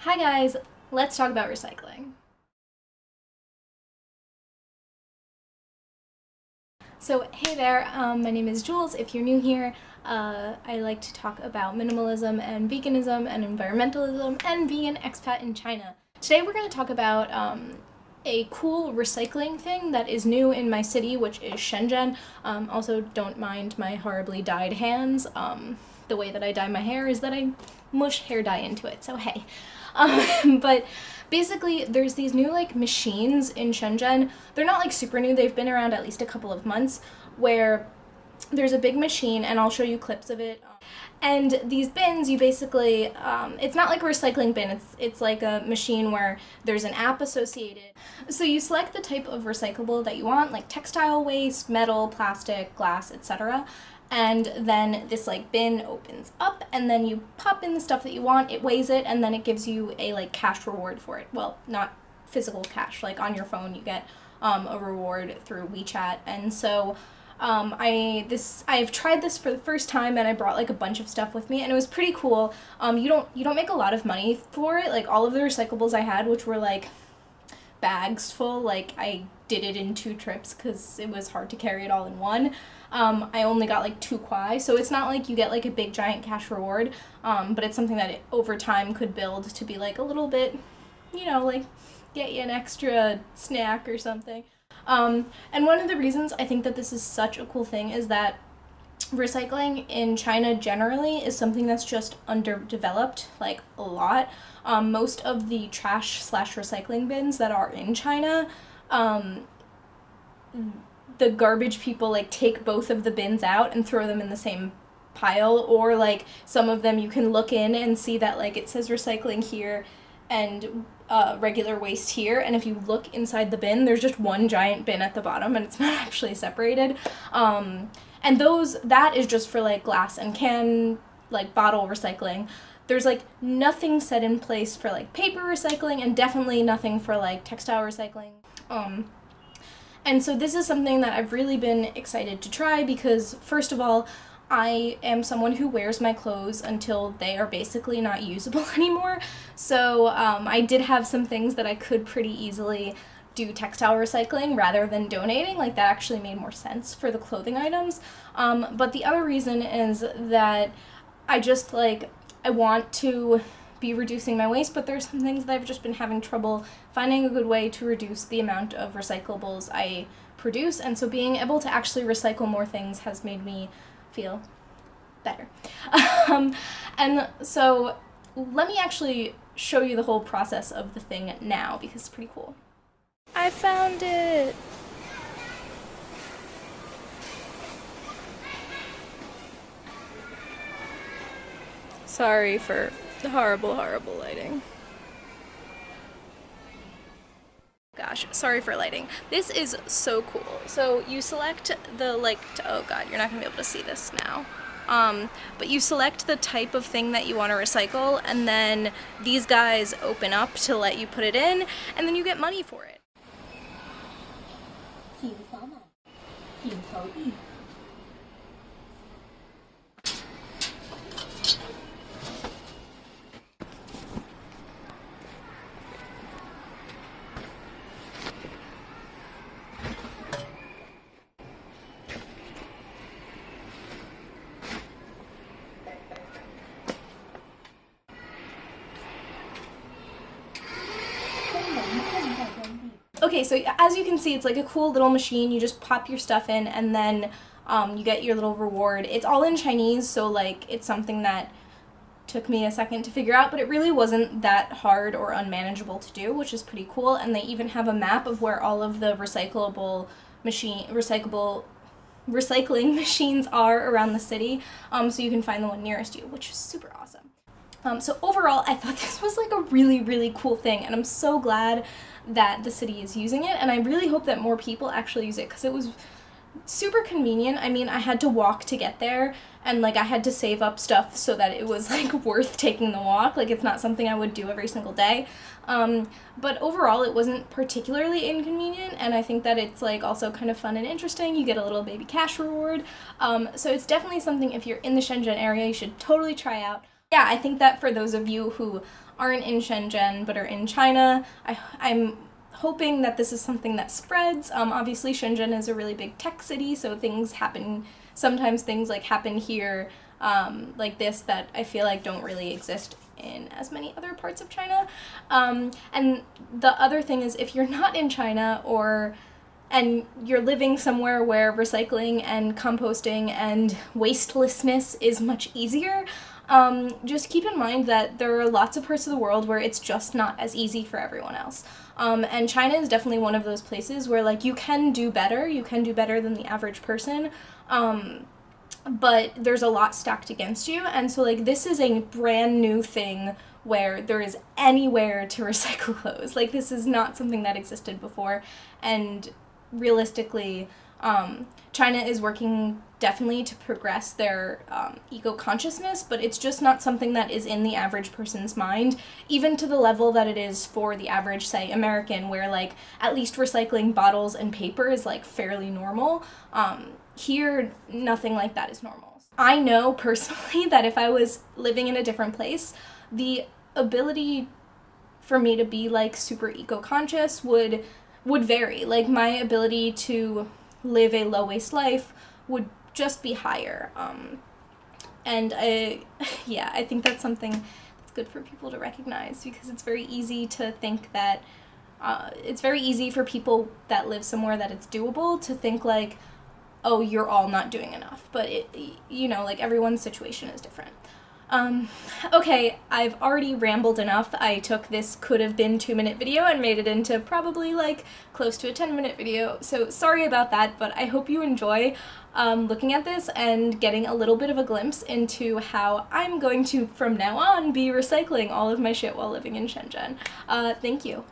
Hi guys, let's talk about recycling. So hey there, my name is Jules. If you're new here, I like to talk about minimalism and veganism and environmentalism and being an expat in China. Today we're going to talk about a cool recycling thing that is new in my city, which is Shenzhen. Also, don't mind my horribly dyed hands. The way that I dye my hair is that I mush hair dye into it, so hey. But basically, there's these new machines in Shenzhen. They're not super new, they've been around at least a couple of months, where there's a big machine, and I'll show you clips of it. And these bins, you basically, it's not like a recycling bin, it's like a machine where there's an app associated. So you select the type of recyclable that you want, like textile waste, metal, plastic, glass, etc. And then this bin opens up, and then you pop in the stuff that you want, it weighs it, and then it gives you a cash reward for it. Well, not physical cash, on your phone you get a reward through WeChat. And so I've tried this for the first time, and I brought a bunch of stuff with me, and it was pretty cool. You don't make a lot of money for it. All of the recyclables I had, which were bags full, I did it in 2 trips because it was hard to carry it all in one. I only got 2 kwai, so it's not you get a big giant cash reward, but it's something that over time could build to be a little bit, get you an extra snack or something. And one of the reasons I think that this is such a cool thing is that recycling in China generally is something that's just underdeveloped, a lot. Most of the trash/recycling bins that are in China, the garbage people take both of the bins out and throw them in the same pile, or some of them you can look in and see that it says recycling here and regular waste here, and if you look inside the bin, there's just one giant bin at the bottom and it's not actually separated. And that is just for glass and can bottle recycling. There's nothing set in place for paper recycling, and definitely nothing for textile recycling. And so this is something that I've really been excited to try because, first of all, I am someone who wears my clothes until they are basically not usable anymore. So I did have some things that I could pretty easily do textile recycling rather than donating. That actually made more sense for the clothing items. But the other reason is that I just I want to be reducing my waste, but there's some things that I've just been having trouble finding a good way to reduce the amount of recyclables I produce, and so being able to actually recycle more things has made me feel better. And so let me actually show you the whole process of the thing now because it's pretty cool. I found it! Sorry for the horrible lighting. Gosh, sorry for lighting. This is so cool. So you select the oh god, you're not gonna be able to see this now. But you select the type of thing that you want to recycle, and then these guys open up to let you put it in, and then you get money for it. Okay, so as you can see, it's a cool little machine. You just pop your stuff in, and then you get your little reward. It's all in Chinese, so it's something that took me a second to figure out, but it really wasn't that hard or unmanageable to do, which is pretty cool. And they even have a map of where all of the recycling machines are around the city, so you can find the one nearest you, which is super awesome. So overall, I thought this was a really cool thing, and I'm so glad that the city is using it, and I really hope that more people actually use it because it was super convenient. I mean, I had to walk to get there, and I had to save up stuff so that it was worth taking the walk. It's not something I would do every single day. But overall, it wasn't particularly inconvenient, and I think that it's also kind of fun and interesting. You get a little baby cash reward. So it's definitely something, if you're in the Shenzhen area, you should totally try out. Yeah, I think that for those of you who aren't in Shenzhen but are in China. I'm hoping that this is something that spreads. Obviously Shenzhen is a really big tech city, so sometimes things like happen here like this that I feel like don't really exist in as many other parts of China. And the other thing is, if you're not in China and you're living somewhere where recycling and composting and wastelessness is much easier, just keep in mind that there are lots of parts of the world where it's just not as easy for everyone else. And China is definitely one of those places where, like, you can do better than the average person, but there's a lot stacked against you, and so, like, this is a brand new thing where there is anywhere to recycle clothes. Like, this is not something that existed before, and realistically, China is working definitely to progress their eco-consciousness, but it's just not something that is in the average person's mind, even to the level that it is for the average, say, American, where, like, at least recycling bottles and paper is, like, fairly normal. Here, nothing like that is normal. I know personally that if I was living in a different place, the ability for me to be, like, super eco-conscious would vary. Like, my ability to live a low-waste life would just be higher. And I think that's something that's good for people to recognize, because it's very easy to think that, it's very easy for people that live somewhere that it's doable to think, like, oh, you're all not doing enough. But like, everyone's situation is different. Okay, I've already rambled enough. I took this could have been 2-minute video and made it into probably, like, close to a 10-minute video, so sorry about that, but I hope you enjoy looking at this and getting a little bit of a glimpse into how I'm going to, from now on, be recycling all of my shit while living in Shenzhen. Thank you.